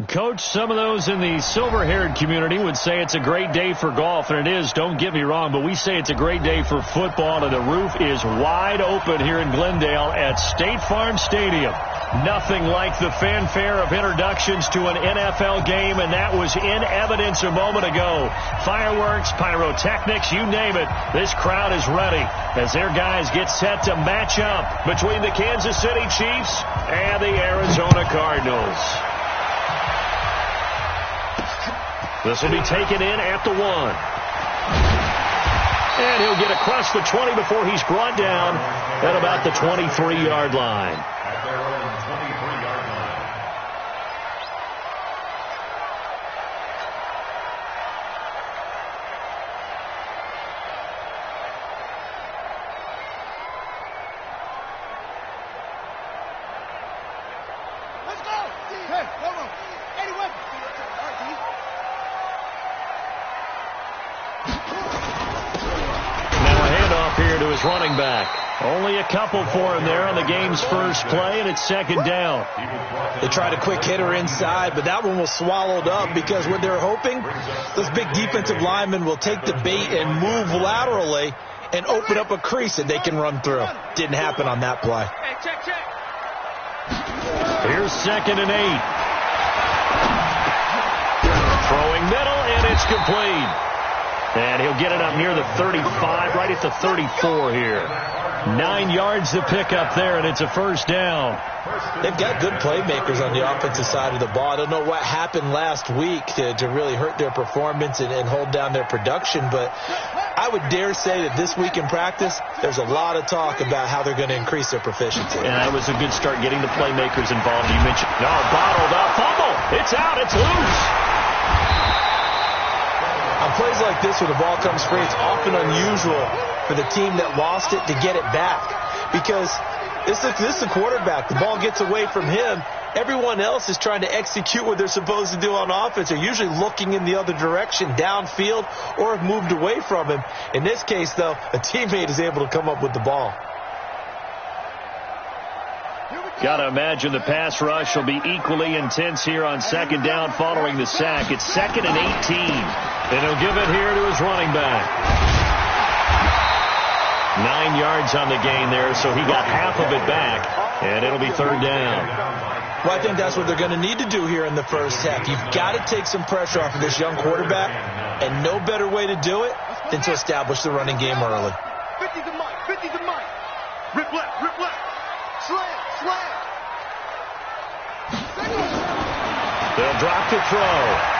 Coach, some of those in the silver-haired community would say it's a great day for golf, and it is, don't get me wrong, but we say it's a great day for football, and the roof is wide open here in Glendale at State Farm Stadium. Nothing like the fanfare of introductions to an NFL game, and that was in evidence a moment ago. Fireworks, pyrotechnics, you name it. This crowd is ready as their guys get set to match up between the Kansas City Chiefs and the Arizona Cardinals. This will be taken in at the 1. And he'll get across the 20 before he's brought down at about the 23-yard line. Running back. Only a couple for him there on the game's first play, and it's second down. They tried a quick hitter inside, but that one was swallowed up because what they're hoping, those big defensive linemen will take the bait and move laterally and open up a crease that they can run through. Didn't happen on that play. Here's 2nd and 8. Throwing middle, and it's complete. And he'll get it up near the 35, right at the 34 here. 9 yards to pick up there, and it's a first down. They've got good playmakers on the offensive side of the ball. I don't know what happened last week to really hurt their performance and hold down their production, but I would dare say that this week in practice, there's a lot of talk about how they're going to increase their proficiency. And that was a good start getting the playmakers involved. You mentioned, bottled up, fumble. It's out, it's loose. On plays like this where the ball comes free, it's often unusual for the team that lost it to get it back because this is the quarterback. The ball gets away from him. Everyone else is trying to execute what they're supposed to do on offense. They're usually looking in the other direction, downfield, or have moved away from him. In this case, though, a teammate is able to come up with the ball. Got to imagine the pass rush will be equally intense here on second down following the sack. It's 2nd and 18. And he'll give it here to his running back. 9 yards on the gain there, so he got half of it back. And it'll be 3rd down. Well, I think that's what they're going to need to do here in the first half. You've got to take some pressure off of this young quarterback. And no better way to do it than to establish the running game early. 50 to Mike, 50 to Mike. Rip left, rip left. Slam, slam. They'll drop the throw.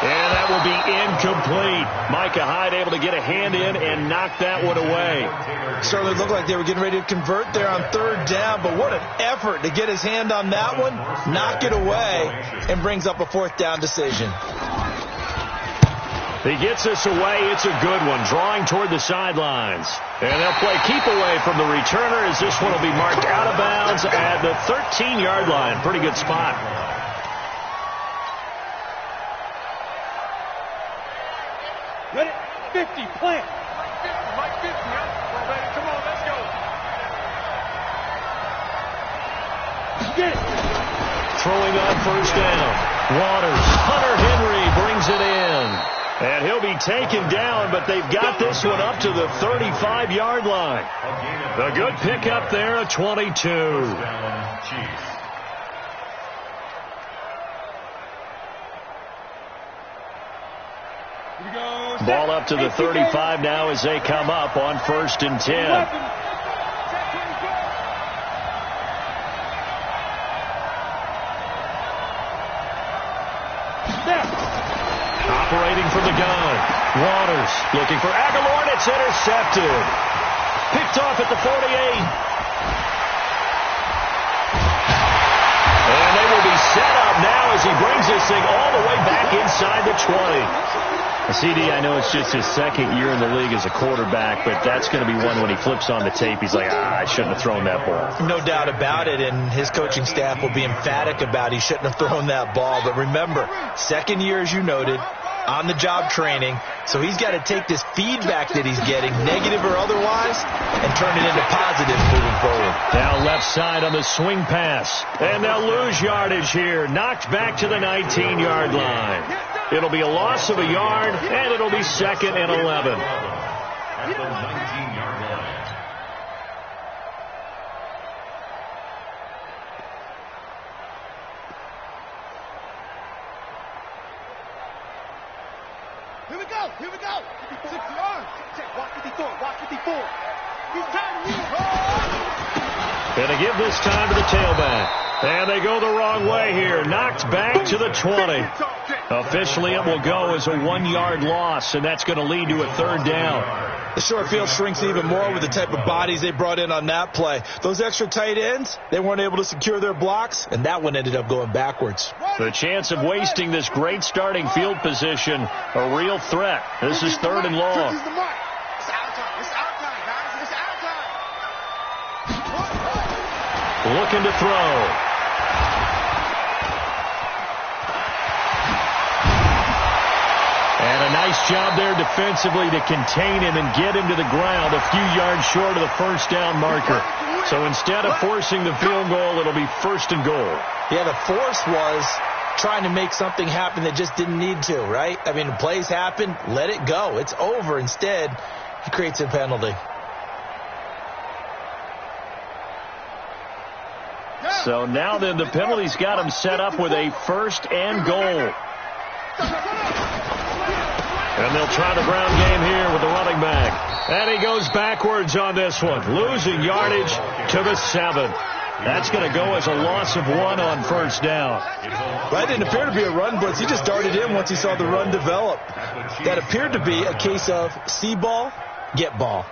And that will be incomplete. Micah Hyde able to get a hand in and knock that one away. Certainly looked like they were getting ready to convert there on 3rd down, but what an effort to get his hand on that one, knock it away, and brings up a 4th down decision. He gets this away. It's a good one, drawing toward the sidelines. And they'll play keep away from the returner as this one will be marked out of bounds at the 13-yard line. Pretty good spot. Ready? 50, plant. Mike 50, huh? Ready? Come on, let's go. Get it. Throwing on first down. Waters. Hunter Henry brings it in. And he'll be taken down, but they've got this one up to the 35-yard line. A good pickup there, a 22. Ball up to the 35 now as they come up on 1st and 10. Operating from the gun. Waters looking for Aguilar, and it's intercepted. Picked off at the 48. And they will be set up now as he brings this thing all the way back inside the 20. CD, I know it's just his 2nd year in the league as a quarterback, but that's going to be one when he flips on the tape. He's like, I shouldn't have thrown that ball. No doubt about it, and his coaching staff will be emphatic about he shouldn't have thrown that ball. But remember, 2nd year, as you noted, on-the-job training. So he's got to take this feedback that he's getting, negative or otherwise, and turn it into positive moving forward. Now left side on the swing pass. And they'll lose yardage here. Knocked back to the 19-yard line. It'll be a loss of a yard, and it'll be 2nd and 11. At the 19-yard line. Here we go. 6 yards. Check. Watch 54. He's trying to lead. Gonna give this time to the tailback. And they go the wrong way here. Knocked back to the 20. Officially, it will go as a 1-yard loss, and that's going to lead to a 3rd down. The short field shrinks even more with the type of bodies they brought in on that play. Those extra tight ends, they weren't able to secure their blocks, and that one ended up going backwards. The chance of wasting this great starting field position, a real threat. This is 3rd and long. It's our time, guys. It's our time. Looking to throw. And a nice job there defensively to contain him and get him to the ground a few yards short of the 1st down marker. So instead of forcing the field goal, it'll be 1st and goal. Yeah, the force was trying to make something happen that just didn't need to, right? I mean, plays happen, let it go. It's over. Instead, he creates a penalty. So now then the penalty's got him set up with a 1st and goal. And they'll try the ground game here with the running back. And he goes backwards on this one, losing yardage to the 7. That's going to go as a loss of 1 on 1st down. That didn't appear to be a run blitz. He just darted in once he saw the run develop. That appeared to be a case of see ball, get ball.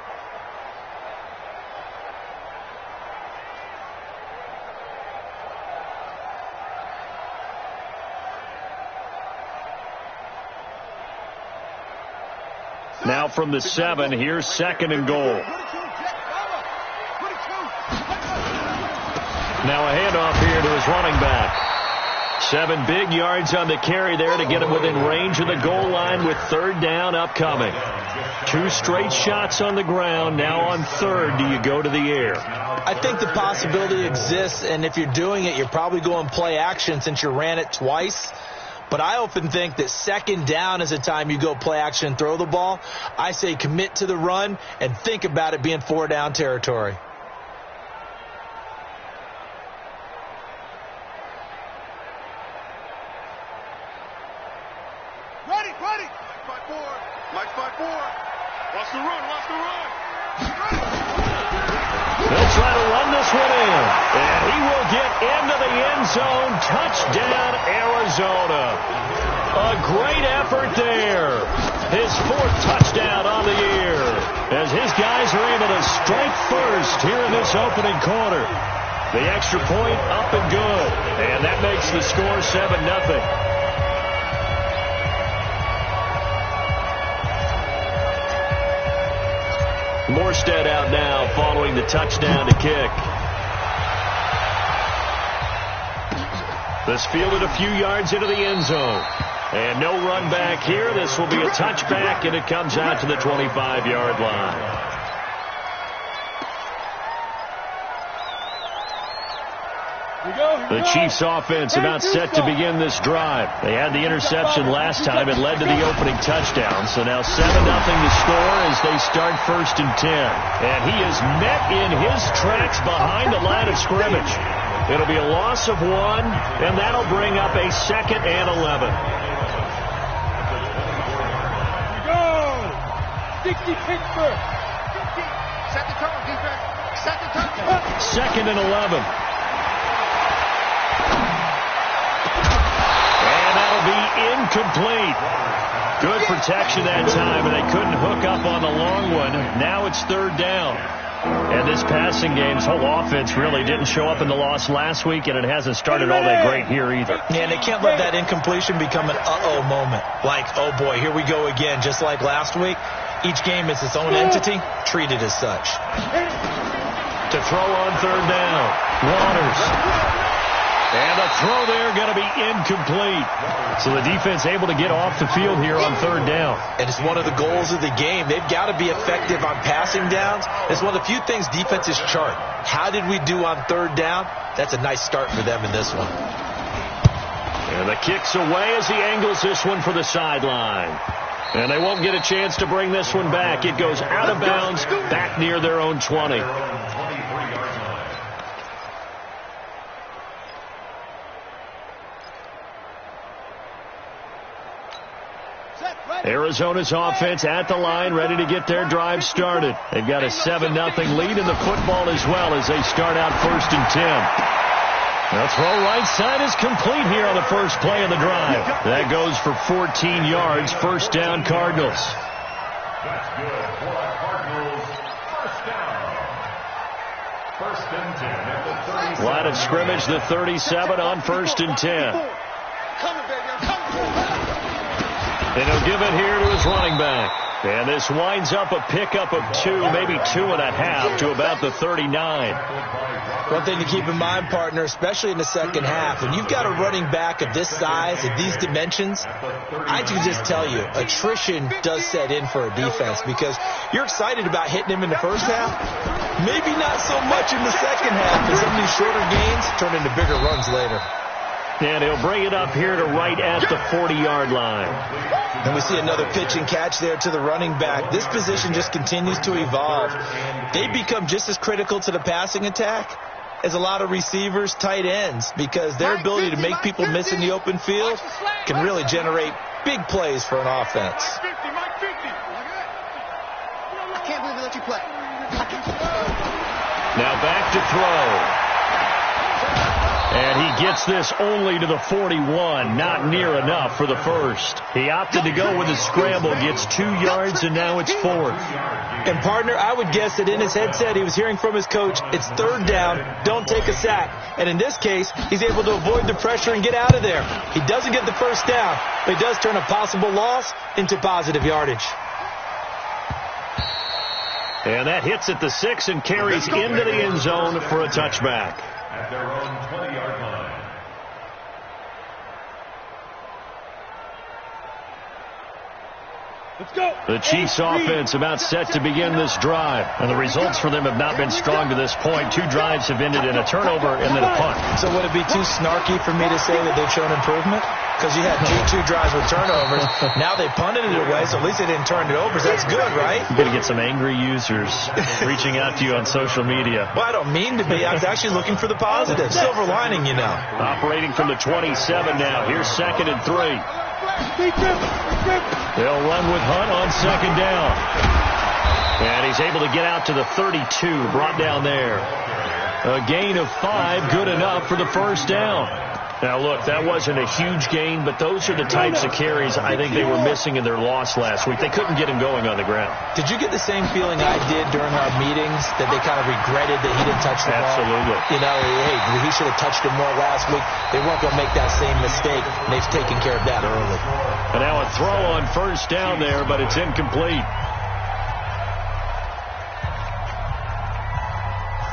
Now from the 7, here's 2nd and goal. Now a handoff here to his running back. 7 big yards on the carry there to get him within range of the goal line with 3rd down upcoming. 2 straight shots on the ground. Now on 3rd, do you go to the air? I think the possibility exists, and if you're doing it, you're probably going play action since you ran it twice. But I often think that 2nd down is the time you go play action and throw the ball. I say commit to the run and think about it being 4 down territory. Ready. Mike 5-4. Watch the run. They'll try to run this one in. And he will get into the end zone. Touchdown, Arizona. A great effort there. His 4th touchdown on the year. As his guys are able to strike first here in this opening quarter. The extra point up and good. And that makes the score 7-0. Morstead out now following the touchdown to kick. This fielded a few yards into the end zone. And no run back here. This will be a touchback, and it comes out to the 25-yard line. The Chiefs offense about set to begin this drive. They had the interception last time. It led to the opening touchdown. So now 7-0 to score as they start 1st and 10. And he is met in his tracks behind the line of scrimmage. It'll be a loss of 1, and that'll bring up a 2nd and 11. Here we go. 60 Pittsburgh. Set the tone, defense. Set the tone. 2nd and 11. Incomplete. Good protection that time, and they couldn't hook up on the long one. Now it's 3rd down. And this passing game's whole offense really didn't show up in the loss last week, and it hasn't started all that great here either. Yeah, and they can't let that incompletion become an uh-oh moment. Like, oh boy, here we go again, just like last week. Each game is its own entity, treat it as such. To throw on 3rd down, Waters. And a throw there going to be incomplete. So the defense able to get off the field here on third down. And it's one of the goals of the game. They've got to be effective on passing downs. It's one of the few things defenses chart. How did we do on third down? That's a nice start for them in this one. And the kick's away as he angles this one for the sideline. And they won't get a chance to bring this one back. It goes out of bounds back near their own 20. Arizona's offense at the line, ready to get their drive started. They've got a 7-0 lead in the football as well as they start out 1st and 10. The throw right side is complete here on the first play of the drive. That goes for 14 yards, first down Cardinals. That's good for the Cardinals. First down. 1st and 10 at the 37. Line of scrimmage, the 37 on 1st and 10. Coming, baby. I'm coming. And he'll give it here to his running back. And this winds up a pickup of 2, maybe 2.5 to about the 39. One thing to keep in mind, partner, especially in the second half, when you've got a running back of this size, of these dimensions, I can just tell you, attrition does set in for a defense because you're excited about hitting him in the first half. Maybe not so much in the second half, and some of these shorter gains turn into bigger runs later. And he'll bring it up here to right at the 40-yard line. And we see another pitch and catch there to the running back. This position just continues to evolve. They become just as critical to the passing attack as a lot of receivers, tight ends, because their ability to make people miss in the open field can really generate big plays for an offense. I can't believe they let you play. Now back to throw. And he gets this only to the 41, not near enough for the first. He opted to go with a scramble, gets 2 yards, and now it's 4th. And, partner, I would guess that in his headset he was hearing from his coach, it's third down, don't take a sack. And in this case, he's able to avoid the pressure and get out of there. He doesn't get the first down, but he does turn a possible loss into positive yardage. And that hits at the 6 and carries into the end zone for a touchback. At their own 20-yard line. Let's go. The Chiefs offense about set to begin this drive. And the results for them have not been strong to this point. 2 drives have ended in a turnover and then a punt. So would it be too snarky for me to say that they've shown improvement? Because you had two drives with turnovers. Now they punted it away, so at least they didn't turn it over. So that's good, right? You're going to get some angry users reaching out to you on social media. Well, I don't mean to be. I was actually looking for the positive. Silver lining, you know. Operating from the 27 now. Here's 2nd and 3. They'll run with Hunt on 2nd down. And he's able to get out to the 32, brought down there. A gain of 5, good enough for the first down. Now, look, that wasn't a huge gain, but those are the types of carries I think they were missing in their loss last week. They couldn't get him going on the ground. Did you get the same feeling I did during our meetings, that they kind of regretted that he didn't touch the ball? Absolutely. You know, hey, he should have touched him more last week. They weren't going to make that same mistake, and they've taken care of that early. And now a throw on first down there, but it's incomplete.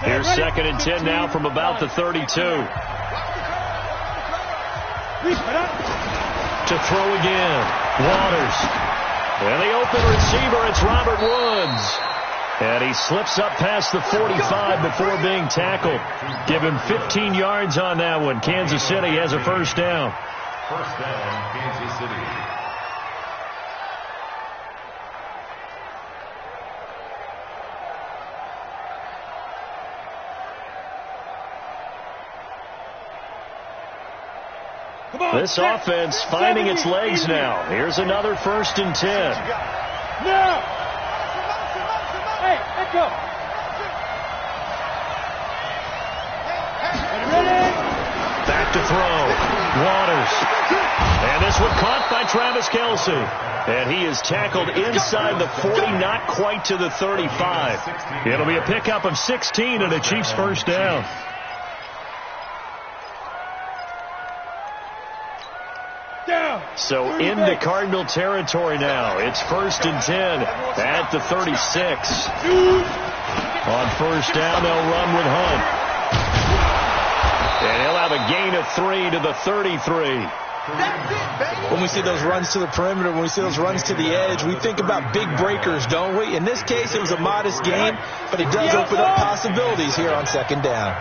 Here's 2nd and 10 now from about the 32. To throw again, Waters. And the open receiver, it's Robert Woods. And he slips up past the 45 before being tackled. Give him 15 yards on that one. Kansas City has a first down. First down, Kansas City. This offense finding its legs now. Here's another 1st and 10. Now. Hey, let go. Back to throw. Waters. And this one caught by Travis Kelce. And he is tackled inside the 40, not quite to the 35. It'll be a pickup of 16 and a Chiefs first down. So into Cardinal territory now. It's 1st and 10 at the 36. On first down, they'll run with Hunt. And he'll have a gain of 3 to the 33. When we see those runs to the perimeter, when we see those runs to the edge, we think about big breakers, don't we? In this case, it was a modest game, but it does open up possibilities here on second down.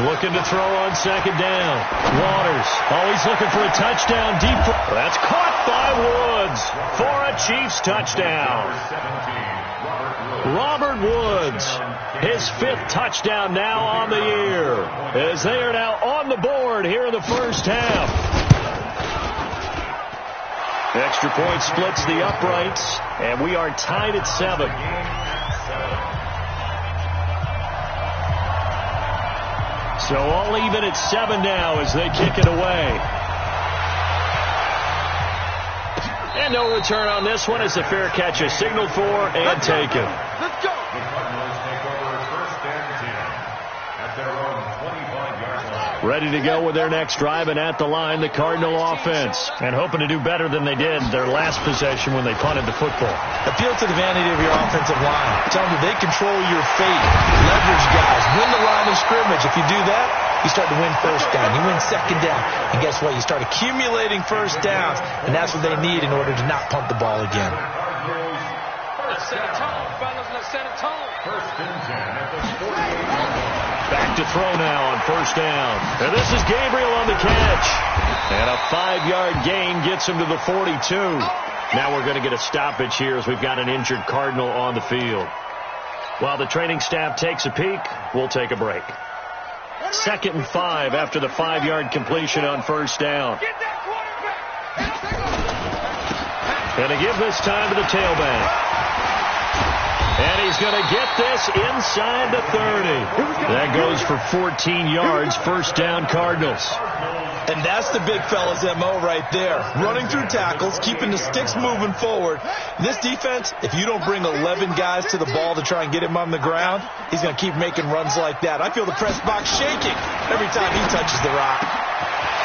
Looking to throw on second down. Waters always looking for a touchdown deep. That's caught by Woods for a Chiefs touchdown. Robert Woods, his 5th touchdown now on the year, as they are now on the board here in the first half. Extra point splits the uprights, and we are tied at 7. So all even at 7 now as they kick it away. And no return on this one as the fair catch is signaled for and taken. Let's go. The Cardinals take over first and 10 at their own 25-yard line. Ready to go with their next drive, and at the line, the Cardinal offense. And hoping to do better than they did their last possession when they punted the football. Appeal to the vanity of your offensive line. Tell them that they control your fate. Leverage guys. Win the line of scrimmage. If you do that, you start to win first down. You win second down. And guess what? You start accumulating first downs, and that's what they need in order to not punt the ball again. Let's set a tone, fellas. Let's set a tone. First and 10 at the 48-yard line. Back to throw now on first down. And this is Gabriel on the catch. And a 5-yard gain gets him to the 42. Now we're going to get a stoppage here as we've got an injured Cardinal on the field. While the training staff takes a peek, we'll take a break. 2nd and 5 after the 5-yard completion on first down. Get that quarterback. And to give this time to the tailback. And he's going to get this inside the 30. That goes for 14 yards. First down, Cardinals. And that's the big fella's MO right there. Running through tackles, keeping the sticks moving forward. This defense, if you don't bring 11 guys to the ball to try and get him on the ground, he's going to keep making runs like that. I feel the press box shaking every time he touches the rock.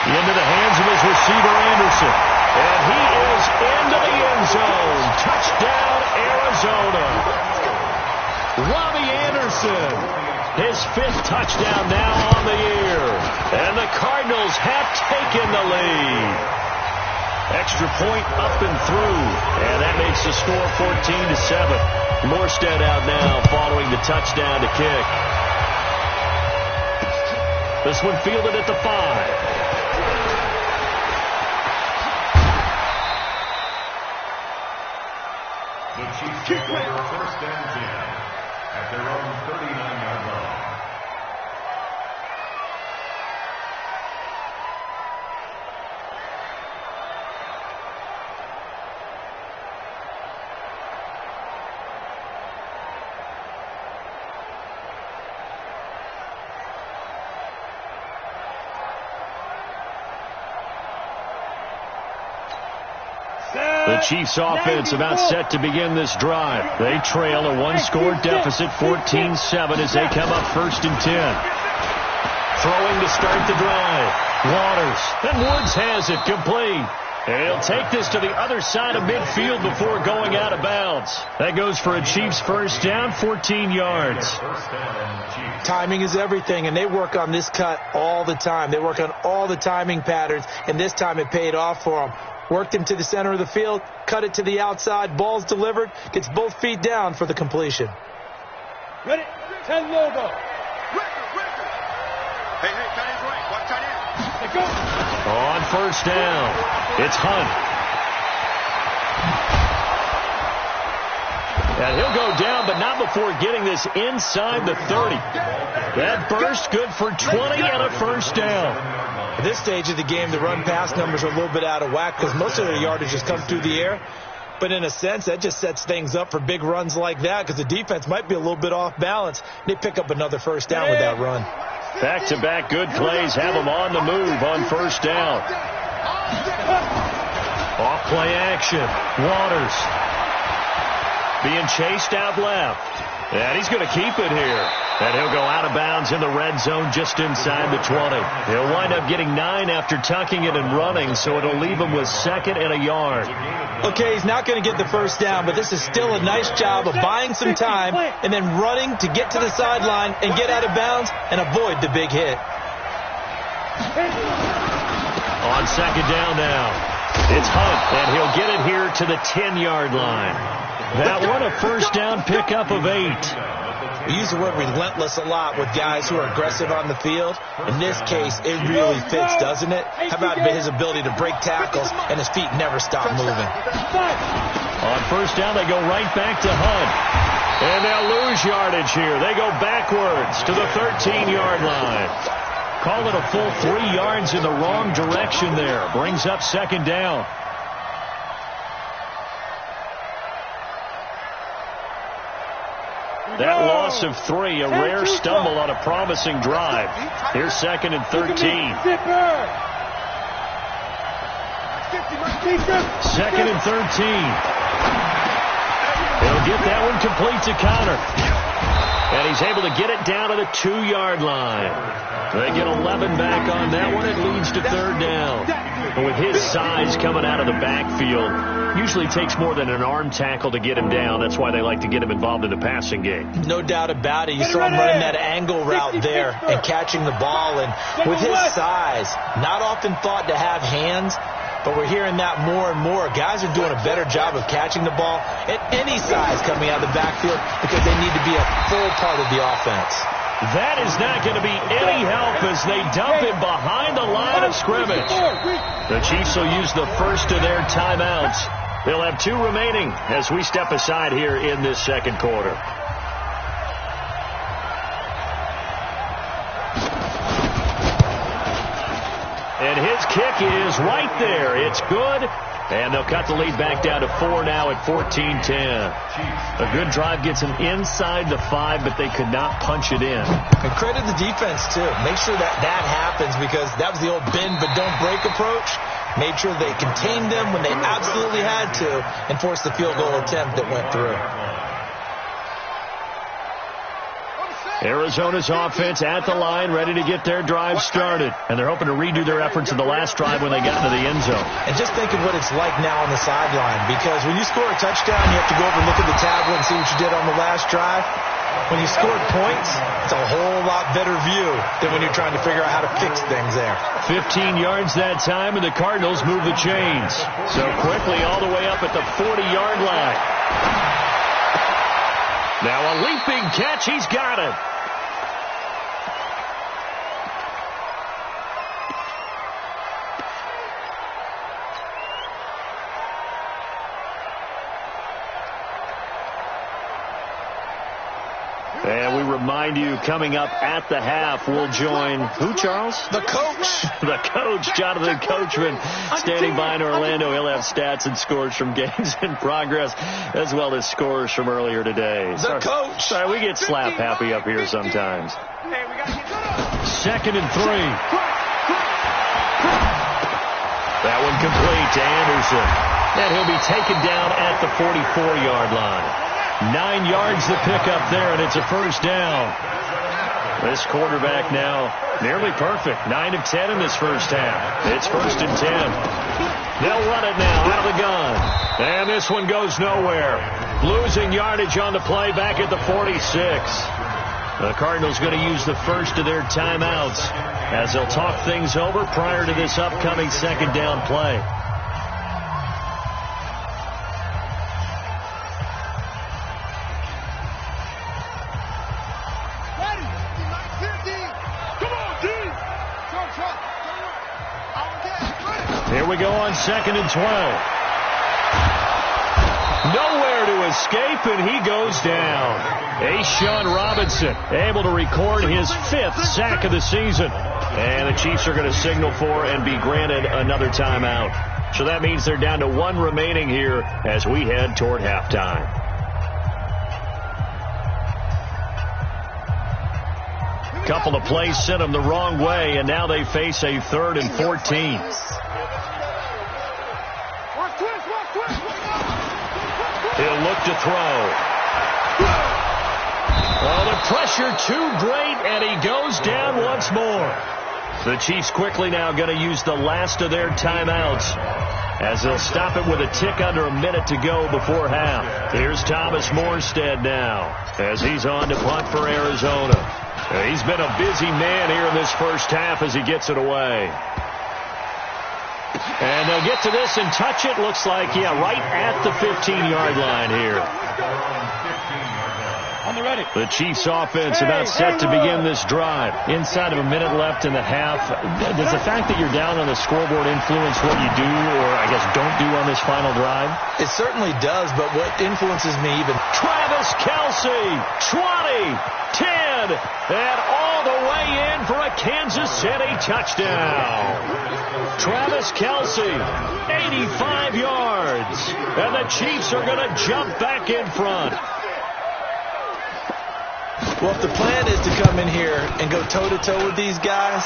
Into the hands of his receiver, Anderson. And he is into the end zone. Touchdown, Arizona. Robbie Anderson, his 5th touchdown now on the year. And the Cardinals have taken the lead. Extra point up and through. And that makes the score 14-7. Morstead out now following the touchdown to kick. This one fielded at the 5. The Chiefs take over first and 10 at their own 39-yard line. The Chiefs offense about set to begin this drive. They trail a 1-score deficit, 14-7, as they come up first and 10. Throwing to start the drive. Waters. And Woods has it complete. And he'll take this to the other side of midfield before going out of bounds. That goes for a Chiefs first down, 14 yards. Timing is everything, and they work on this cut all the time. They work on all the timing patterns, and this time it paid off for them. Worked him to the center of the field, cut it to the outside, ball's delivered, gets both feet down for the completion. Ready? 10 logo. Hey, tight end's right. Watch tight end. Let's go. On first down, it's Hunt. And he'll go down, but not before getting this inside the 30. That burst good for 20 and a first down. At this stage of the game, the run-pass numbers are a little bit out of whack because most of their yardage has come through the air. But in a sense, that just sets things up for big runs like that because the defense might be a little bit off balance. They pick up another first down with that run. Back-to-back good plays have them on the move on first down. Off-play action. Waters being chased out left. And he's going to keep it here. And he'll go out of bounds in the red zone just inside the 20. He'll wind up getting 9 after tucking it and running, so it'll leave him with 2nd and a yard. Okay, he's not going to get the first down, but this is still a nice job of buying some time and then running to get to the sideline and get out of bounds and avoid the big hit. On 2nd down now, it's Hunt, and he'll get it here to the 10-yard line. That one a first down pickup of 8. We use the word relentless a lot with guys who are aggressive on the field. In this case, it really fits, doesn't it? How about his ability to break tackles and his feet never stop moving? On first down, they go right back to Hunt. And they'll lose yardage here. They go backwards to the 13-yard line. Call it a full 3 yards in the wrong direction there. Brings up 2nd down. That loss of 3, a rare stumble on a promising drive. Here's 2nd and 13. 2nd and 13. He'll get that one complete to Connor. And he's able to get it down to the 2-yard line. They get 11 back on that one. It leads to 3rd down. And with his size coming out of the backfield, usually takes more than an arm tackle to get him down. That's why they like to get him involved in the passing game. No doubt about it. You saw him running that angle route there and catching the ball. And with his size, not often thought to have hands, but we're hearing that more and more. Guys are doing a better job of catching the ball at any size coming out of the backfield because they need to be a full part of the offense. That is not going to be any help as they dump it behind the line of scrimmage. The Chiefs will use the first of their timeouts. They'll have 2 remaining as we step aside here in this 2nd quarter. And his kick is right there. It's good. And they'll cut the lead back down to 4 now at 14-10. A good drive gets them inside the 5, but they could not punch it in. And credit the defense, too. Make sure that happens because that was the old bend but don't break approach. Made sure they contained them when they absolutely had to and forced the field goal attempt that went through. Arizona's offense at the line, ready to get their drive started. And they're hoping to redo their efforts in the last drive when they got into the end zone. And just think of what it's like now on the sideline, because when you score a touchdown, you have to go over and look at the tablet and see what you did on the last drive. When you scored points, it's a whole lot better view than when you're trying to figure out how to fix things there. 15 yards that time, and the Cardinals move the chains. So quickly all the way up at the 40-yard line. Now a leaping catch. He's got it. And we remind you, coming up at the half, we'll join who, Charles? The coach. The coach, Jonathan Coachman, standing by in Orlando. He'll have stats and scores from games in progress, as well as scores from earlier today. The coach. Sorry, we get slap happy up here sometimes. 2nd and 3. That one complete to Anderson. And he'll be taken down at the 44-yard line. 9 yards to pick up there, and it's a first down. This quarterback now nearly perfect. 9 of 10 in this first half. It's 1st and 10. They'll run it now out of the gun. And this one goes nowhere. Losing yardage on the play back at the 46. The Cardinals going to use the first of their timeouts as they'll talk things over prior to this upcoming 2nd down play. Here we go on 2nd and 12. Nowhere to escape, and he goes down. A'Shawn Robinson able to record his 5th sack of the season. And the Chiefs are going to signal for and be granted another timeout. So that means they're down to 1 remaining here as we head toward halftime. Couple of plays sent them the wrong way, and now they face a 3rd and 14. He'll look to throw. Oh, the pressure too great, and he goes down once more. The Chiefs quickly now going to use the last of their timeouts, as they'll stop it with a tick under a minute to go before half. Here's Thomas Morstead now, as he's on to punt for Arizona. He's been a busy man here in this first half as he gets it away. And they'll get to this and touch it. Looks like, yeah, right at the 15-yard line here. On the ready. The Chiefs offense about set to begin this drive. Inside of a minute left in the half. Does the fact that you're down on the scoreboard influence what you do, or I guess don't do on this final drive? It certainly does, but what influences me even... Travis Kelce, 20, 10, and all the way in for a Kansas City touchdown. Travis Kelce, 85 yards, and the Chiefs are going to jump back in front. Well, if the plan is to come in here and go toe-to-toe with these guys,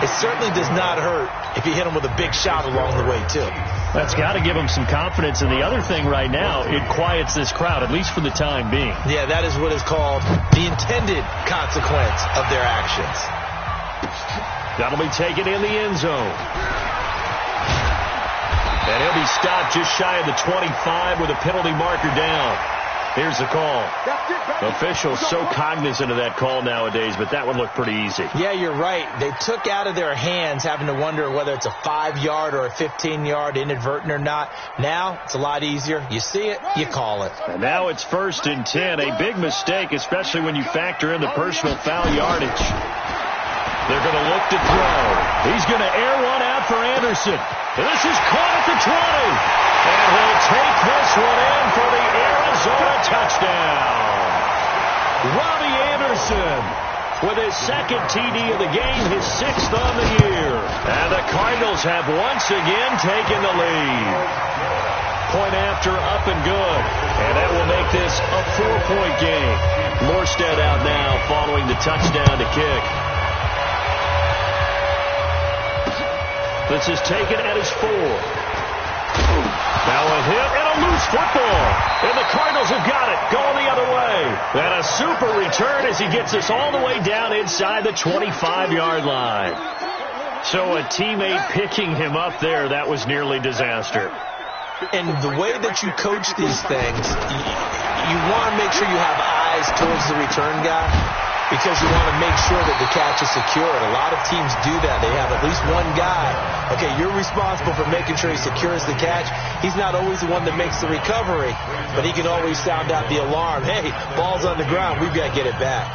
it certainly does not hurt if you hit them with a big shot along the way, too. That's got to give them some confidence. And the other thing right now, it quiets this crowd, at least for the time being. Yeah, that is what is called the intended consequence of their actions. That'll be taken in the end zone. And he'll be stopped just shy of the 25 with a penalty marker down. Here's the call. Officials so cognizant of that call nowadays, but that would look pretty easy. Yeah, you're right. They took out of their hands having to wonder whether it's a 5-yard or a 15-yard inadvertent or not. Now, it's a lot easier. You see it, you call it. And now it's 1st and 10. A big mistake, especially when you factor in the personal foul yardage. They're going to look to throw. He's going to air one out for Anderson. This is caught at the 20. And he'll take this one in for the Arizona touchdown. Robbie Anderson with his second TD of the game, his 6th on the year. And the Cardinals have once again taken the lead. Point after, up and good. And that will make this a 4-point game. Morstead out now following the touchdown to kick. This is taken at his 4. Now a hit and a loose football. And the Cardinals have got it. Going the other way. And a super return as he gets us all the way down inside the 25-yard line. So a teammate picking him up there, that was nearly disaster. And the way that you coach these things, you want to make sure you have eyes towards the return guy, because you want to make sure that the catch is secured. A lot of teams do that. They have at least one guy. Okay, you're responsible for making sure he secures the catch. He's not always the one that makes the recovery, but he can always sound out the alarm. Hey, ball's on the ground. We've got to get it back.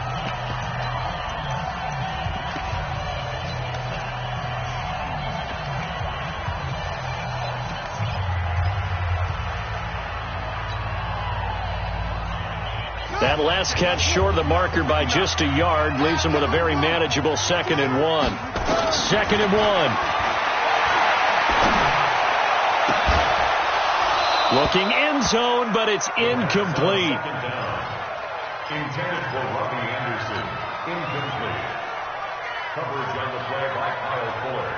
That last catch short of the marker by just a yard leaves him with a very manageable 2nd and 1. 2nd and 1. Looking end zone, but it's incomplete. Intended for Robbie Anderson. Incomplete. Coverage on the play by Kyle Fuller.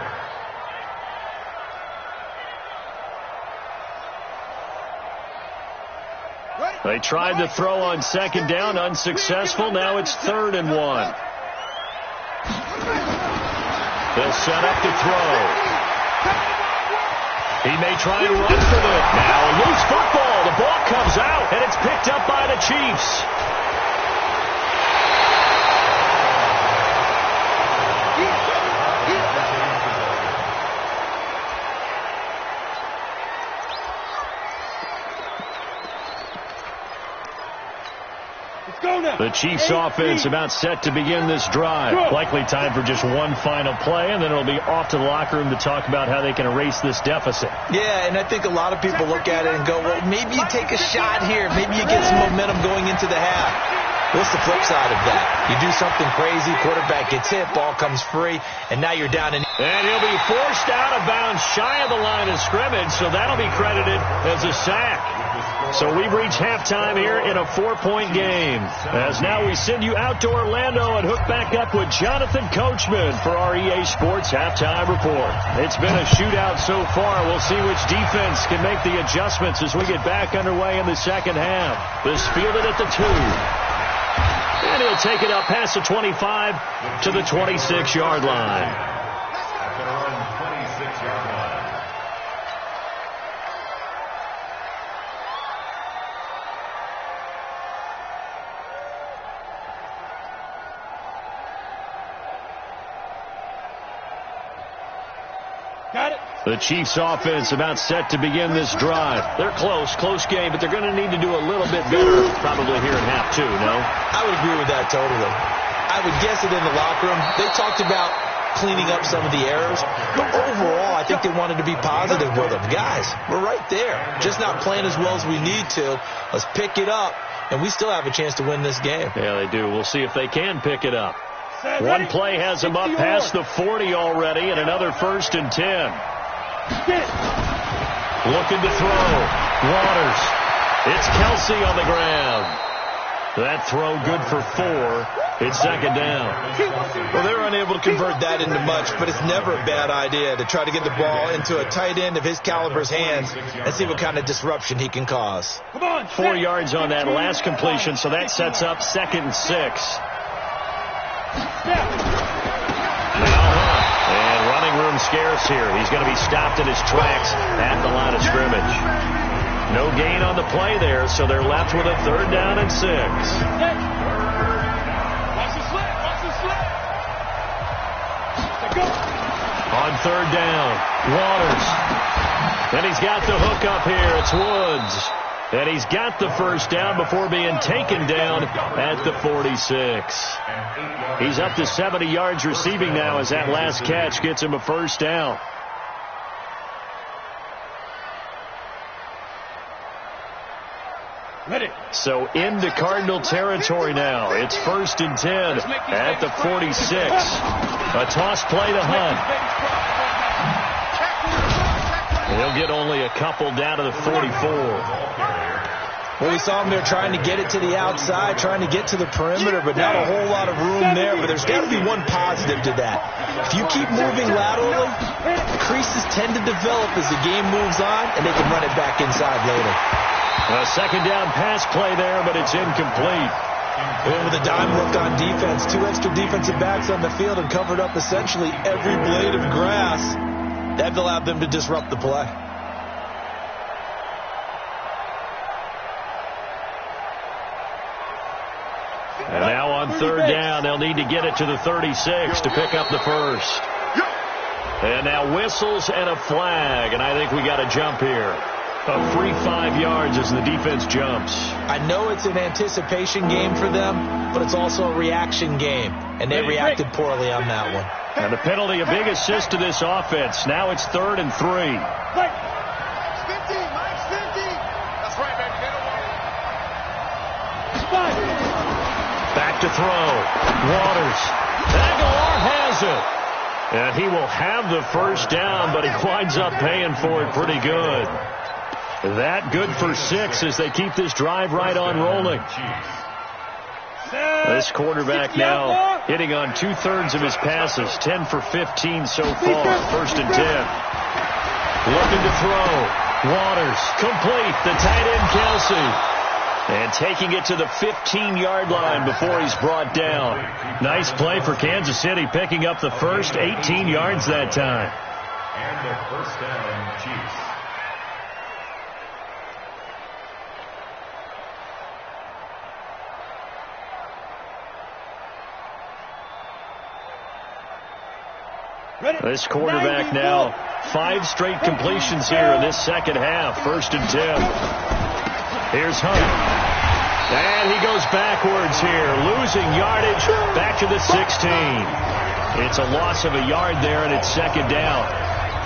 They tried to throw on 2nd down, unsuccessful. Now it's 3rd and 1. They'll set up to throw. He may try and run for it. Now a loose football. The ball comes out, and it's picked up by the Chiefs. The Chiefs offense about set to begin this drive. Likely time for just one final play, and then it'll be off to the locker room to talk about how they can erase this deficit. Yeah, and I think a lot of people look at it and go, well, maybe you take a shot here. Maybe you get some momentum going into the half. What's the flip side of that? You do something crazy, quarterback gets hit, ball comes free, and now you're down. And he'll be forced out of bounds shy of the line of scrimmage, so that'll be credited as a sack. So we've reached halftime here in a 4-point game. As now we send you out to Orlando and hook back up with Jonathan Coachman for our EA Sports Halftime Report. It's been a shootout so far. We'll see which defense can make the adjustments as we get back underway in the second half. This fielded at the 2. And he'll take it up past the 25 to the 26-yard line. After a run, 26-yard line. Got it. The Chiefs offense about set to begin this drive. They're close game, but they're going to need to do a little bit better probably here in half two, no? I would agree with that totally. I would guess it in the locker room. They talked about cleaning up some of the errors, but overall I think they wanted to be positive with them. Guys, we're right there. Just not playing as well as we need to. Let's pick it up, and we still have a chance to win this game. Yeah, they do. We'll see if they can pick it up. One play has them up past the 40 already, and another 1st and 10. Looking to throw. Waters. It's Kelsey on the ground. That throw good for 4. It's 2nd down. Well, they're unable to convert that into much, but it's never a bad idea to try to get the ball into a tight end of his caliber's hands and see what kind of disruption he can cause. 4 yards on that last completion, so that sets up 2nd and 6. And running room scarce here. He's going to be stopped in his tracks at the line of scrimmage. No gain on the play there, so they're left with a 3rd down and 6. On 3rd down, Waters. And he's got the hook up here. It's Woods. And he's got the 1st down before being taken down at the 46. He's up to 70 yards receiving now as that last catch gets him a 1st down. So into Cardinal territory now. It's 1st and 10 at the 46. A toss play to Hunt. He'll get only a couple down to the 44. Well, we saw him there trying to get it to the outside, trying to get to the perimeter, but not a whole lot of room there. But there's got to be one positive to that. If you keep moving laterally, creases tend to develop as the game moves on, and they can run it back inside later. A 2nd down pass play there, but it's incomplete. Well, with a dime look on defense, 2 extra defensive backs on the field and covered up essentially every blade of grass. That allowed them to disrupt the play. And now on 3rd down, they'll need to get it to the 36 to pick up the 1st. And now whistles and a flag, and I think we got a jump here. A free 5 yards as the defense jumps. I know it's an anticipation game for them, but it's also a reaction game, and they reacted poorly on that one. And the penalty, a big assist to this offense. Now it's 3rd and 3. Back to throw. Waters. Aguilar has it. And he will have the 1st down, but he winds up paying for it pretty good. That good for 6 as they keep this drive right on rolling. This quarterback now hitting on 2/3 of his passes, 10 for 15 so far, 1st and 10. Looking to throw. Waters, complete, the tight end Kelsey. And taking it to the 15-yard line before he's brought down. Nice play for Kansas City, picking up the 1st, 18 yards that time. And the 1st down, Chiefs. This quarterback now, 5 straight completions here in this 2nd half, 1st and 10. Here's Hunt. And he goes backwards here, losing yardage back to the 16. It's a loss of a yard there, and it's 2nd down.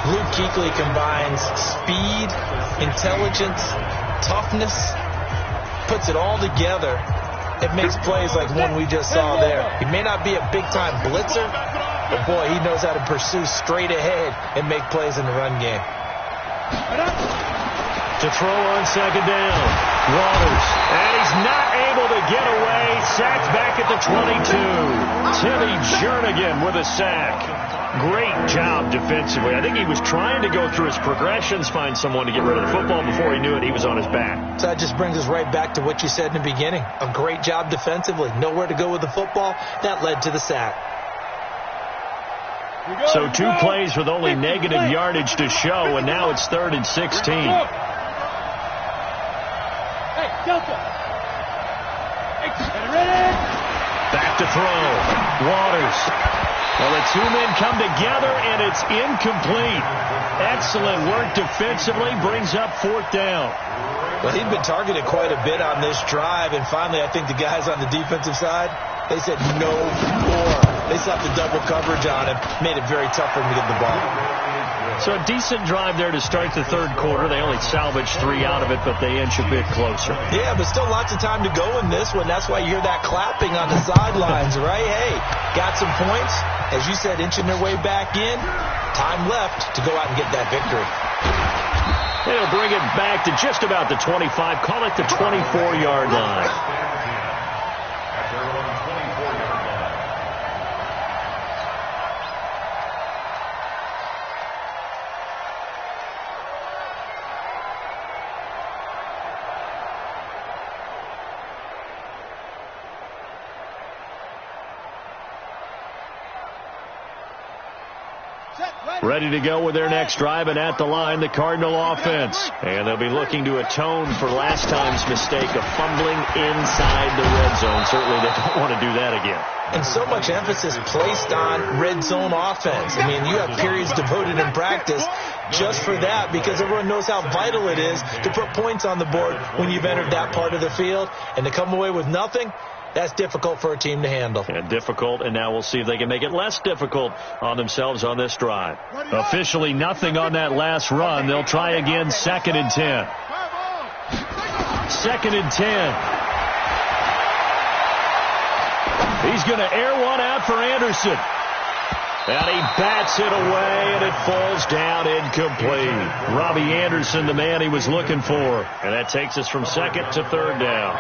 Luke Kuechly combines speed, intelligence, toughness, puts it all together. It makes plays like one we just saw there. He may not be a big-time blitzer, but boy, he knows how to pursue straight ahead and make plays in the run game. To throw on 2nd down, Waters, and he's not able to get away. Sacked back at the 22. Timmy Jernigan with a sack. Great job defensively. I think he was trying to go through his progressions, find someone to get rid of the football. Before he knew it, he was on his back. So that just brings us right back to what you said in the beginning. A great job defensively. Nowhere to go with the football. That led to the sack. So 2 plays with only negative yardage to show, and now it's 3rd and 16. Hey, Delta. Back to throw. Waters. Well, the 2 men come together, and it's incomplete. Excellent work defensively. Brings up 4th down. Well, he'd been targeted quite a bit on this drive, and finally I think the guys on the defensive side, they said no more. They slapped the double coverage on him, made it very tough for him to get the ball. So a decent drive there to start the 3rd quarter. They only salvaged 3 out of it, but they inch a bit closer. Yeah, but still lots of time to go in this one. That's why you hear that clapping on the sidelines, right? Hey, got some points. As you said, inching their way back in. Time left to go out and get that victory. They'll bring it back to just about the 25. Call it the 24-yard line. Ready to go with their next drive, and at the line, the Cardinal offense. And they'll be looking to atone for last time's mistake of fumbling inside the red zone. Certainly they don't want to do that again. And so much emphasis placed on red zone offense. I mean, you have periods devoted in practice just for that, because everyone knows how vital it is to put points on the board when you've entered that part of the field. And to come away with nothing, that's difficult for a team to handle. And difficult, and now we'll see if they can make it less difficult on themselves on this drive. Officially nothing on that last run. They'll try again, 2nd and 10. 2nd and 10. He's going to air one out for Anderson. And he bats it away, and it falls down incomplete. Robbie Anderson, the man he was looking for. And that takes us from 2nd to 3rd down.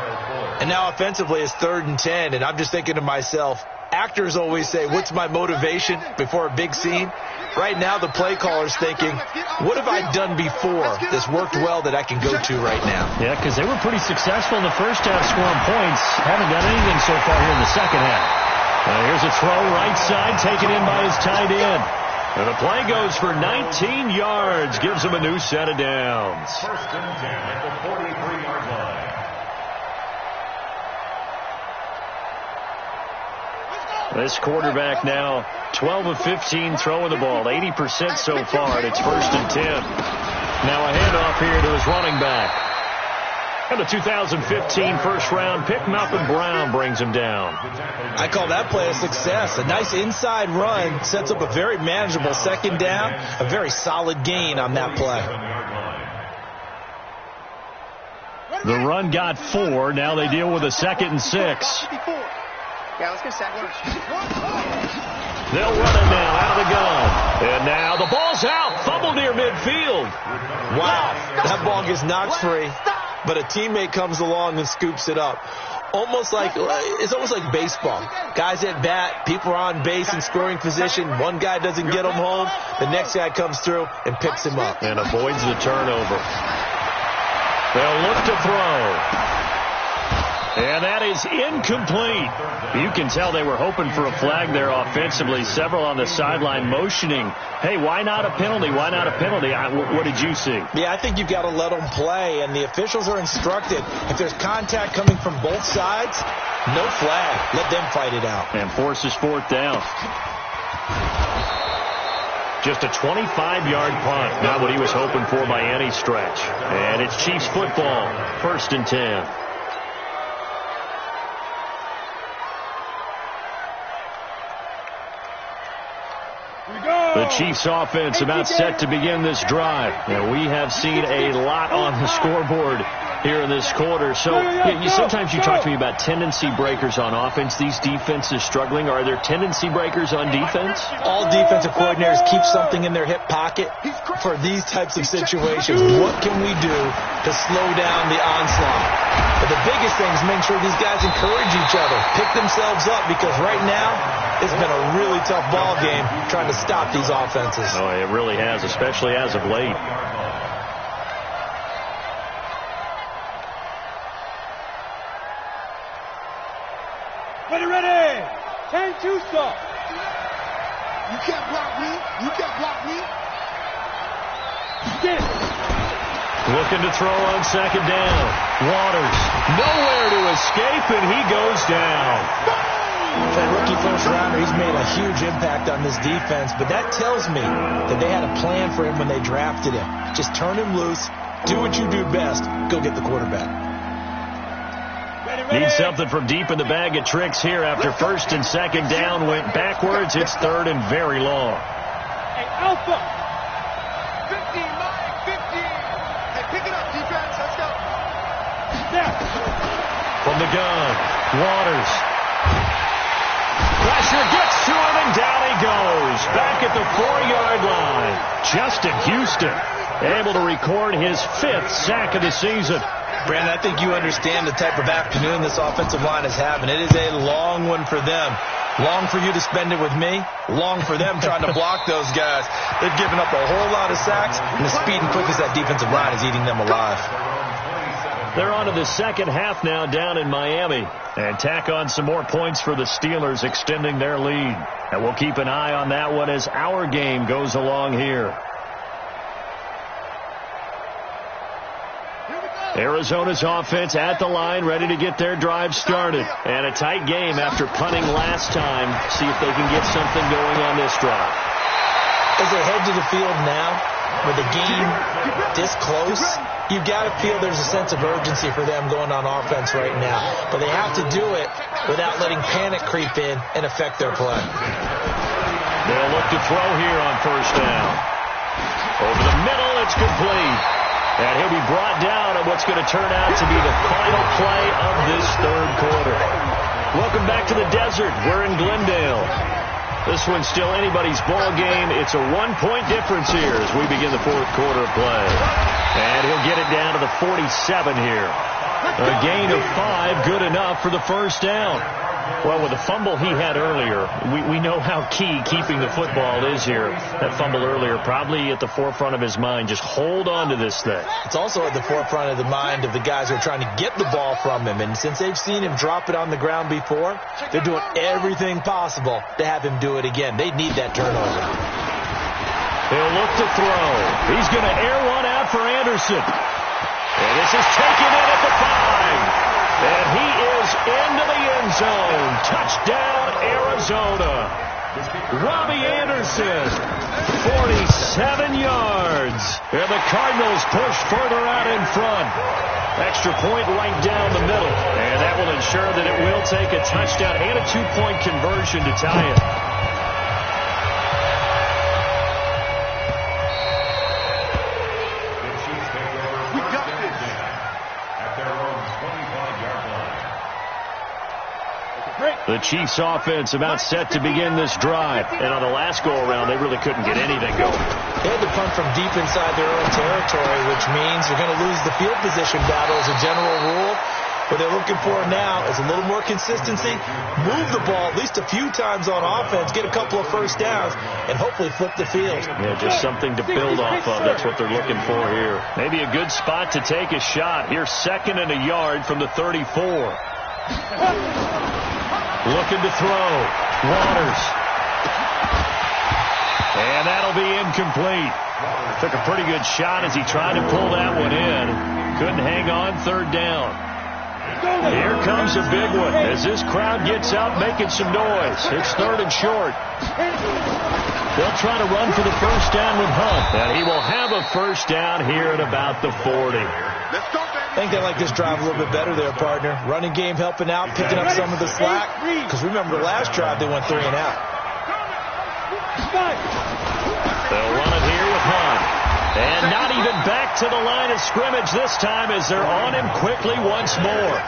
And now offensively it's 3rd and 10, and I'm just thinking to myself, actors always say, what's my motivation before a big scene? Right now the play caller's thinking, what have I done before that's worked well that I can go to right now? Yeah, because they were pretty successful in the first half scoring points. Haven't done anything so far here in the second half. Here's a throw right side, taken in by his tight end. And the play goes for 19 yards, gives him a new set of downs. 1st and 10 at the 43-yard line. This quarterback now 12 of 15 throwing the ball, 80% so far, and it's 1st and 10. Now a handoff here to his running back. And the 2015 first-round pick, Malcolm Brown, brings him down. I call that play a success. A nice inside run sets up a very manageable 2nd down, a very solid gain on that play. The run got 4. Now they deal with a 2nd and 6. Yeah, let's go second. They'll run it now out of the gun. And now the ball's out. Fumble near midfield. Wow, that ball gets knocked free, but a teammate comes along and scoops it up. It's almost like baseball. Guys at bat, people are on base in scoring position. One guy doesn't get him home. The next guy comes through and picks him up. And avoids the turnover. They'll look to throw. And that is incomplete. You can tell they were hoping for a flag there offensively. Several on the sideline motioning, hey, why not a penalty? Why not a penalty? What did you see? Yeah, I think you've got to let them play, and the officials are instructed. If there's contact coming from both sides, no flag. Let them fight it out. And forces 4th down. Just a 25-yard punt. Not what he was hoping for by any stretch. And it's Chiefs football. 1st and 10. The Chiefs offense about set to begin this drive. And we have seen a lot on the scoreboard here in this quarter. So sometimes you talk to me about tendency breakers on offense. These defenses struggling. Are there tendency breakers on defense? All defensive coordinators keep something in their hip pocket for these types of situations. What can we do to slow down the onslaught? But the biggest thing is make sure these guys encourage each other, pick themselves up, because right now it's been a really tough ball game trying to stop these offenses. Oh, it really has, especially as of late. Ready. 10-2 stop. You can't block me. You can't block me. Get it. Looking to throw on second down. Waters, nowhere to escape, and he goes down. That rookie first-rounder, he's made a huge impact on this defense, but that tells me that they had a plan for him when they drafted him. Just turn him loose, do what you do best, go get the quarterback. Need something from deep in the bag of tricks here after first and second down went backwards. It's third and very long. Hey, Alpha. 50, Mike, 50. Hey, pick it up, defense. Let's go. Snap. From the gun, Waters. Pressure gets to him, and down he goes. Back at the 4-yard line. Justin Houston able to record his 5th sack of the season. Brandon, I think you understand the type of afternoon this offensive line is having. It is a long one for them. Long for you to spend it with me. Long for them trying to block those guys. They've given up a whole lot of sacks, and the speed and quickness of that defensive line is eating them alive. They're on to the second half now down in Miami. And tack on some more points for the Steelers, extending their lead. And we'll keep an eye on that one as our game goes along here. Arizona's offense at the line, ready to get their drive started. And a tight game after punting last time. See if they can get something going on this drive. As they head to the field now, with the game this close, you've got to feel there's a sense of urgency for them going on offense right now. But they have to do it without letting panic creep in and affect their play. They'll look to throw here on first down. Over the middle, it's complete. And he'll be brought down on what's going to turn out to be the final play of this third quarter. Welcome back to the desert. We're in Glendale. This one's still anybody's ball game. It's a 1-point difference here as we begin the fourth quarter of play. And he'll get it down to the 47 here. A gain of 5, good enough for the first down. Well, with the fumble he had earlier, we know how key keeping the football is here. That fumble earlier probably at the forefront of his mind. Just hold on to this thing. It's also at the forefront of the mind of the guys who are trying to get the ball from him. And since they've seen him drop it on the ground before, they're doing everything possible to have him do it again. They need that turnover. He'll look to throw. He's going to air one out for Anderson. And this is taken in at the 5. And he is into the end zone. Touchdown, Arizona. Robbie Anderson, 47 yards. And the Cardinals push further out in front. Extra point right down the middle. And that will ensure that it will take a touchdown and a 2-point conversion to tie it. The Chiefs offense about set to begin this drive. And on the last go-around, they really couldn't get anything going. They had to punt from deep inside their own territory, which means they're going to lose the field position battle as a general rule. What they're looking for now is a little more consistency, move the ball at least a few times on offense, get a couple of first downs, and hopefully flip the field. Yeah, just something to build off of. That's what they're looking for here. Maybe a good spot to take a shot. Here's 2nd and a yard from the 34. Looking to throw. Waters. And that'll be incomplete. Took a pretty good shot as he tried to pull that one in. Couldn't hang on, 3rd down. Here comes a big one as this crowd gets out making some noise. It's 3rd and short. They'll try to run for the first down with Hunt. And he will have a first down here at about the 40. I think they like this drive a little bit better there, partner. Running game helping out, picking up some of the slack. Because remember the last drive, they went 3 and out. They'll run it here with Hunt. And not even back to the line of scrimmage this time as they're on him quickly once more.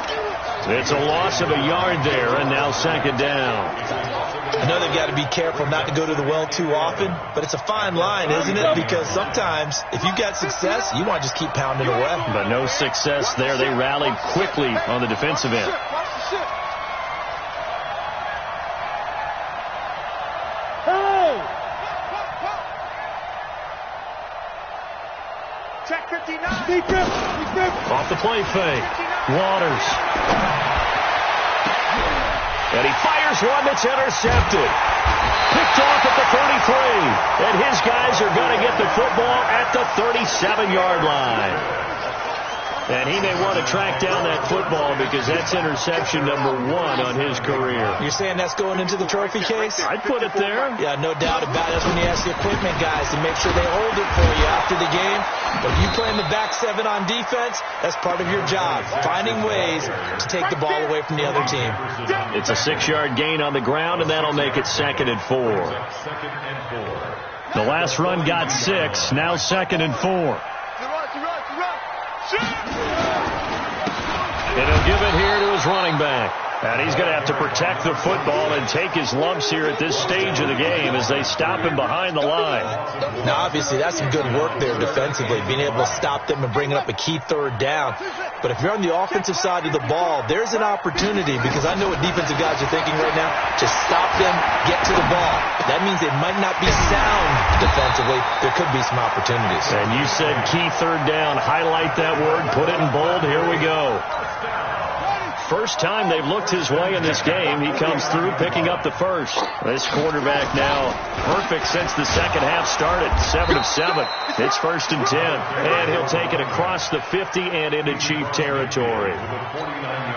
It's a loss of a yard there, and now 2nd down. I know they've got to be careful not to go to the well too often, but it's a fine line, isn't it? Because sometimes, if you've got success, you want to just keep pounding away. But no success there. They rallied quickly on the defensive end. Off the play fake. Waters. And he fires one that's intercepted. Picked off at the 33. And his guys are going to get the football at the 37-yard line. And he may want to track down that football because that's interception number 1 on his career. You're saying that's going into the trophy case? I'd put it there. Yeah, no doubt about it. That's when you ask the equipment guys to make sure they hold it for you after the game. But if you play in the back 7 on defense, that's part of your job, finding ways to take the ball away from the other team. It's a 6-yard gain on the ground, and that'll make it 2nd and 4. The last run got 6, now 2nd and 4. And he'll give it here to his running back. And he's going to have to protect the football and take his lumps here at this stage of the game as they stop him behind the line. Now, obviously, that's some good work there defensively, being able to stop them and bringing up a key 3rd down. But if you're on the offensive side of the ball, there's an opportunity, because I know what defensive guys are thinking right now, to stop them, get to the ball. That means they might not be sound defensively. There could be some opportunities. And you said key 3rd down. Highlight that word. Put it in bold. Here we go. First time they've looked his way in this game. He comes through picking up the first. This quarterback now perfect since the second half started. 7 of 7. It's 1st and 10. And he'll take it across the 50 and into Chief territory.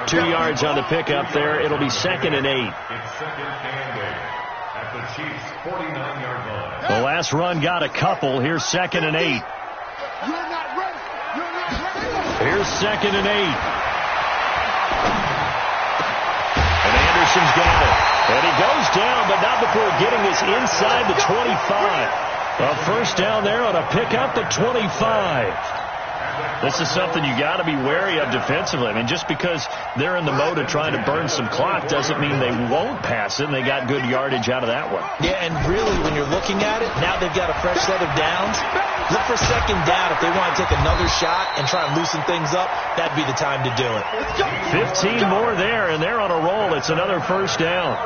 2 yards on the pickup there. It'll be 2nd and 8. It's 2nd and 8 at the Chiefs' 49-yard line. The last run got a couple. Here's 2nd and 8. Here's 2nd and 8. And Anderson's got it. And he goes down, but not before getting this inside the 25. A first down there on a pickup at 25. This is something you got to be wary of defensively. I mean, just because they're in the mode of trying to burn some clock doesn't mean they won't pass it, and they got good yardage out of that one. Yeah, and really, when you're looking at it, now they've got a fresh set of downs. Look for 2nd down. If they want to take another shot and try and loosen things up, that'd be the time to do it. 15 more there, and they're on a roll. It's another first down.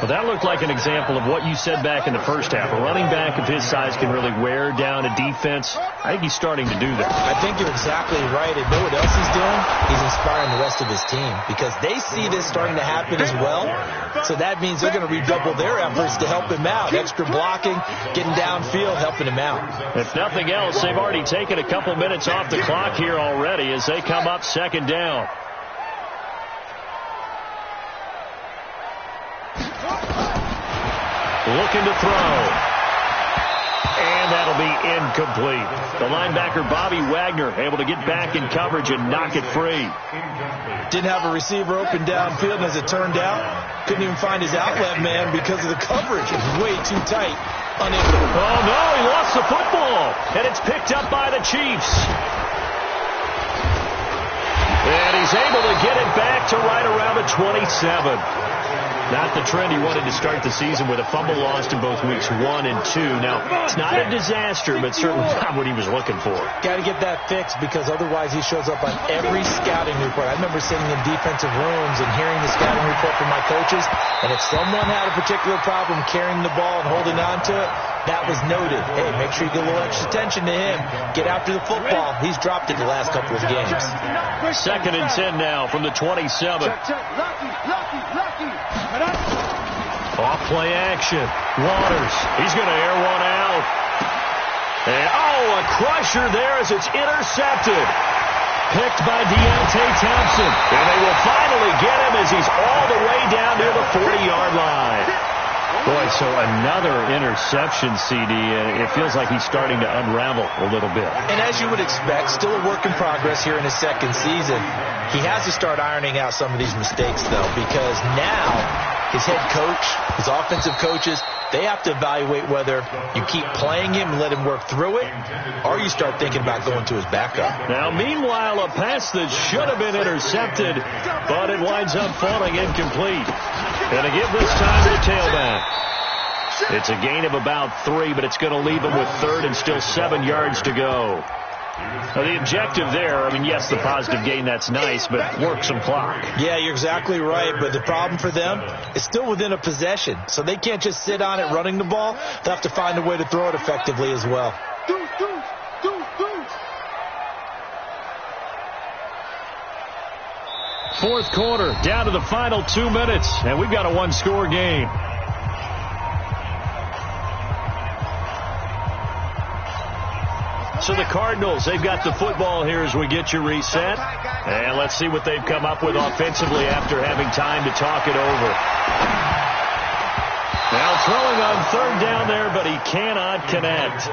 Well, that looked like an example of what you said back in the first half. A running back of his size can really wear down a defense. I think he's starting to do that. I think you're exactly right. And know what else he's doing? He's inspiring the rest of his team because they see this starting to happen as well. So that means they're going to redouble their efforts to help him out. Extra blocking, getting downfield, helping him out. If nothing else, they've already taken a couple minutes off the clock here already as they come up 2nd down. Looking to throw. And that'll be incomplete. The linebacker, Bobby Wagner, able to get back in coverage and knock it free. Didn't have a receiver open downfield, and as it turned out, couldn't even find his outlet man because of the coverage. It was way too tight. Unable to... Oh, no, he lost the football. And it's picked up by the Chiefs. And he's able to get it back to right around the 27. Not the trend he wanted to start the season with a fumble lost in both weeks 1 and 2. Now, it's not a disaster, but certainly not what he was looking for. Got to get that fixed because otherwise he shows up on every scouting report. I remember sitting in defensive rooms and hearing the scouting report from my coaches, and if someone had a particular problem carrying the ball and holding on to it, that was noted. Hey, make sure you get a little extra attention to him. Get after the football. He's dropped it the last couple of games. 2nd and 10 now from the 27. Off play action. Waters. He's going to air one out. And, a crusher there as it's intercepted. Picked by Deontay Thompson. And they will finally get him as he's all the way down near the 40-yard line. Boy, so another interception, CD, and it feels like he's starting to unravel a little bit. And as you would expect, still a work in progress here in his 2nd season. He has to start ironing out some of these mistakes, though, because now his head coach, his offensive coaches, they have to evaluate whether you keep playing him and let him work through it, or you start thinking about going to his backup. Now, meanwhile, a pass that should have been intercepted, but it winds up falling incomplete. Going to give this time to the tailback. It's a gain of about 3, but it's going to leave him with 3rd and still 7 yards to go. Now, the objective there, I mean, yes, the positive gain, that's nice, but work some clock. Yeah, you're exactly right, but the problem for them is still within a possession, so they can't just sit on it running the ball. They'll have to find a way to throw it effectively as well. Fourth quarter, down to the final 2 minutes, and we've got a one-score game. So the Cardinals, they've got the football here as we get you reset. And let's see what they've come up with offensively after having time to talk it over. Now throwing on third down there, but he cannot connect.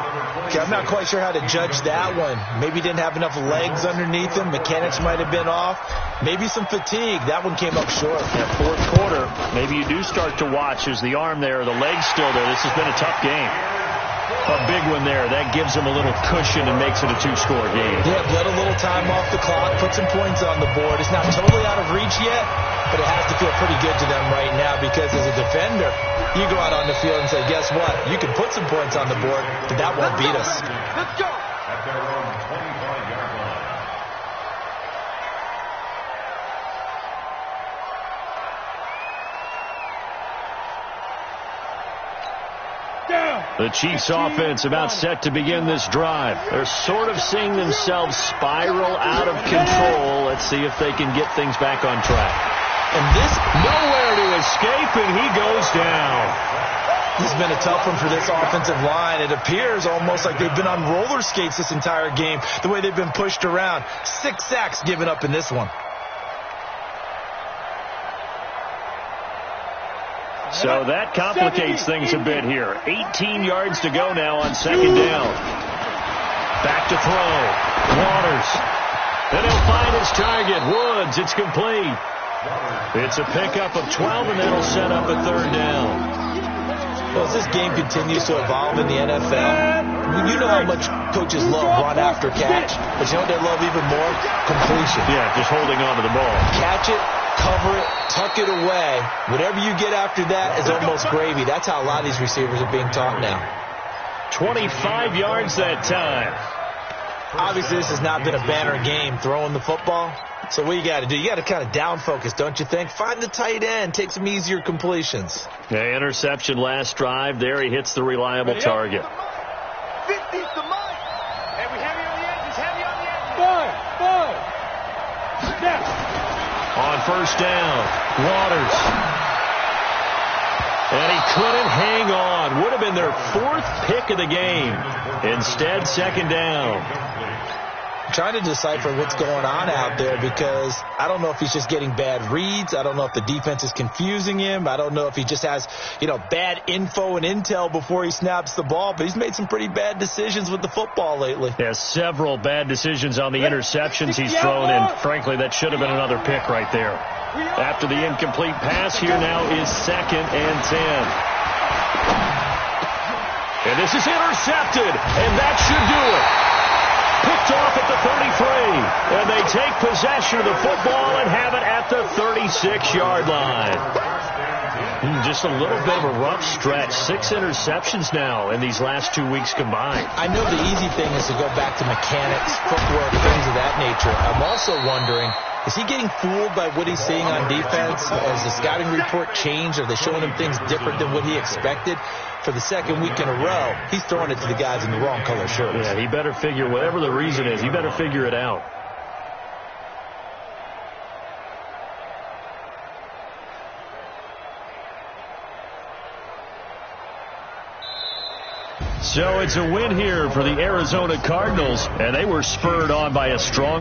Okay, I'm not quite sure how to judge that one. Maybe he didn't have enough legs underneath him. Mechanics might have been off. Maybe some fatigue. That one came up short. That fourth quarter, maybe you do start to watch. There's the arm there, the leg's still there. This has been a tough game. A big one there. That gives them a little cushion and makes it a two-score game. Yeah, let a little time off the clock, put some points on the board. It's not totally out of reach yet, but it has to feel pretty good to them right now because as a defender, you go out on the field and say, guess what? You can put some points on the board, but that won't beat us. Let's go. At their own 25-yard line. The Chiefs offense about set to begin this drive. They're sort of seeing themselves spiral out of control. Let's see if they can get things back on track. And this, nowhere to escape, and he goes down. This has been a tough one for this offensive line. It appears almost like they've been on roller skates this entire game, the way they've been pushed around. 6 sacks given up in this one. So that complicates things a bit here. 18 yards to go now on second down. Back to throw. Waters. And he'll find his target. Woods. It's complete. It's a pickup of 12, and that'll set up a third down. Well, as this game continues to evolve in the NFL, you know how much coaches love run after catch, but you know what they love even more? Completion. Yeah, just holding on to the ball. Catch it, cover it, tuck it away. Whatever you get after that is almost gravy. That's how a lot of these receivers are being taught now. 25 yards that time. Obviously, this has not been a banner game throwing the football. So what you got to do, you got to kind of down focus, don't you think? Find the tight end, take some easier completions. Yeah, interception last drive. There he hits the reliable target. 50's the mark. And we heavy on the edges, heavy on the edges. Five. Snap. On first down, Waters. And he couldn't hang on. Would have been their fourth pick of the game. Instead, second down. Trying to decipher what's going on out there because I don't know if he's just getting bad reads. I don't know if the defense is confusing him. I don't know if he just has, bad info and intel before he snaps the ball. But he's made some pretty bad decisions with the football lately. Yeah, several bad decisions on the interceptions he's thrown, and frankly, that should have been another pick right there. After the incomplete pass, here now is 2nd and 10. And this is intercepted, and that should do it. Picked off at the 33, and they take possession of the football and have it at the 36-yard line. Just a little bit of a rough stretch. 6 interceptions now in these last 2 weeks combined. I know the easy thing is to go back to mechanics, footwork, things of that nature. I'm also wondering, is he getting fooled by what he's seeing on defense? Has the scouting report changed? Are they showing him things different than what he expected? For the second week in a row, he's throwing it to the guys in the wrong color shirts. Yeah, he better figure, whatever the reason is, he better figure it out. So it's a win here for the Arizona Cardinals, and they were spurred on by a strong